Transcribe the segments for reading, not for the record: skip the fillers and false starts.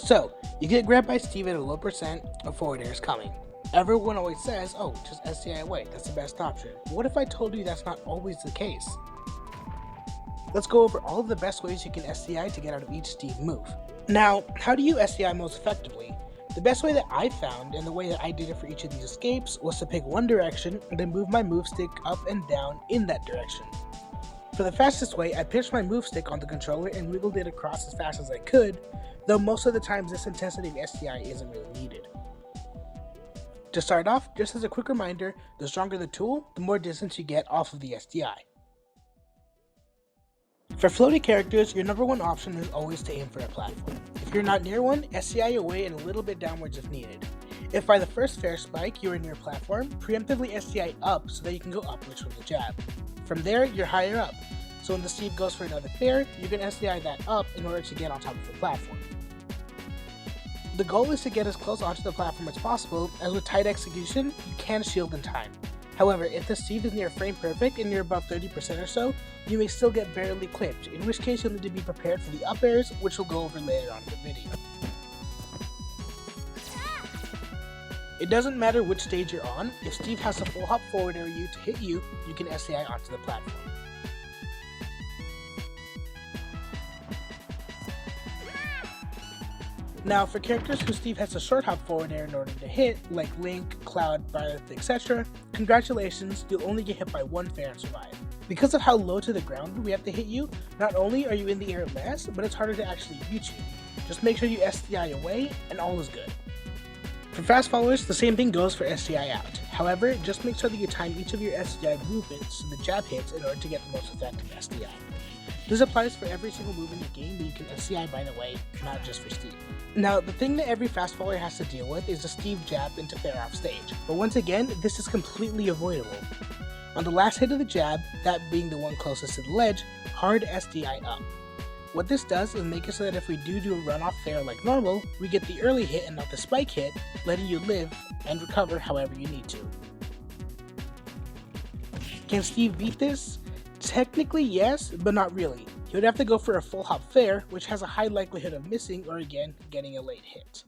So, you get grabbed by Steve at a low percent, a forward air is coming. Everyone always says, oh, just SDI away, that's the best option. What if I told you that's not always the case? Let's go over all of the best ways you can SDI to get out of each Steve move. Now, how do you SDI most effectively? The best way that I found, and the way that I did it for each of these escapes, was to pick one direction and then move my move stick up and down in that direction. For the fastest way, I pitched my move stick on the controller and wiggled it across as fast as I could, though most of the times this intensity of SDI isn't really needed. To start off, just as a quick reminder, the stronger the tool, the more distance you get off of the SDI. For floaty characters, your number one option is always to aim for a platform. If you're not near one, SDI away and a little bit downwards if needed. If by the first fair spike you are near a platform, preemptively SDI up so that you can go upwards from the jab. From there, you're higher up, so when the Steve goes for another fair, you can SDI that up in order to get on top of the platform. The goal is to get as close onto the platform as possible, as with tight execution, you can shield in time. However, if the Steve is near frame perfect and you're above 30% or so, you may still get barely clipped, in which case you'll need to be prepared for the up airs, which we'll go over later on in the video. It doesn't matter which stage you're on, if Steve has a full hop forward air to hit you, you can SDI onto the platform. Now, for characters who Steve has a short hop forward air in order to hit, like Link, Cloud, Violet, etc., congratulations, you'll only get hit by one fair and survive. Because of how low to the ground we have to hit you, not only are you in the air less, but it's harder to actually reach you. Just make sure you SDI away, and all is good. For fast followers, the same thing goes for SDI out. However, just make sure that you time each of your SDI movements to the jab hits in order to get the most effective SDI. This applies for every single move in the game, but you can SDI by the way, not just for Steve. Now, the thing that every fast follower has to deal with is the Steve jab into fair off stage, but once again, this is completely avoidable. On the last hit of the jab, that being the one closest to the ledge, hard SDI up. What this does is make it so that if we do a runoff fair like normal, we get the early hit and not the spike hit, letting you live and recover however you need to. Can Steve beat this? Technically yes, but not really. He would have to go for a full hop fair, which has a high likelihood of missing or again, getting a late hit.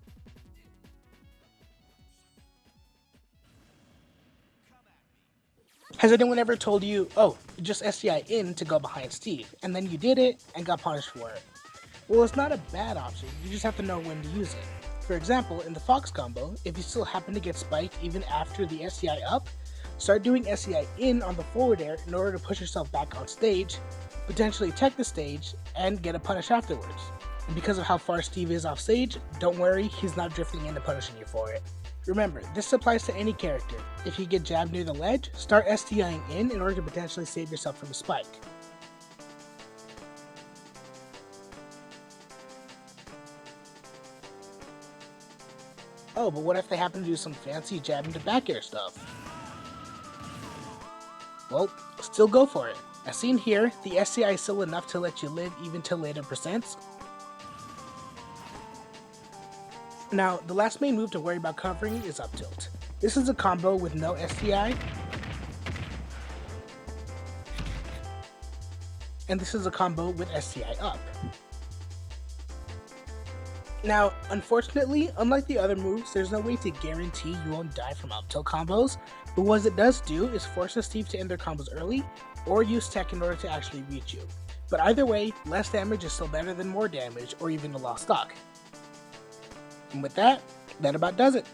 Has anyone ever told you, oh, just SDI in to go behind Steve, and then you did it and got punished for it? Well, it's not a bad option, you just have to know when to use it. For example, in the Fox combo, if you still happen to get spiked even after the SDI up, start doing SDI in on the forward air in order to push yourself back on stage, potentially tech the stage, and get a punish afterwards. And because of how far Steve is off stage, don't worry, he's not drifting into punishing you for it. Remember, this applies to any character. If you get jabbed near the ledge, start SDIing in order to potentially save yourself from a spike. Oh, but what if they happen to do some fancy jab into back air stuff? Well, still go for it. As seen here, the SDI is still enough to let you live even till later percents. Now, the last main move to worry about covering is up tilt. This is a combo with no SDI, and this is a combo with SDI up. Now, unfortunately, unlike the other moves, there's no way to guarantee you won't die from up tilt combos, but what it does do is force the Steve to end their combos early, or use tech in order to actually reach you. But either way, less damage is still better than more damage, or even a lost stock. And with that, that about does it.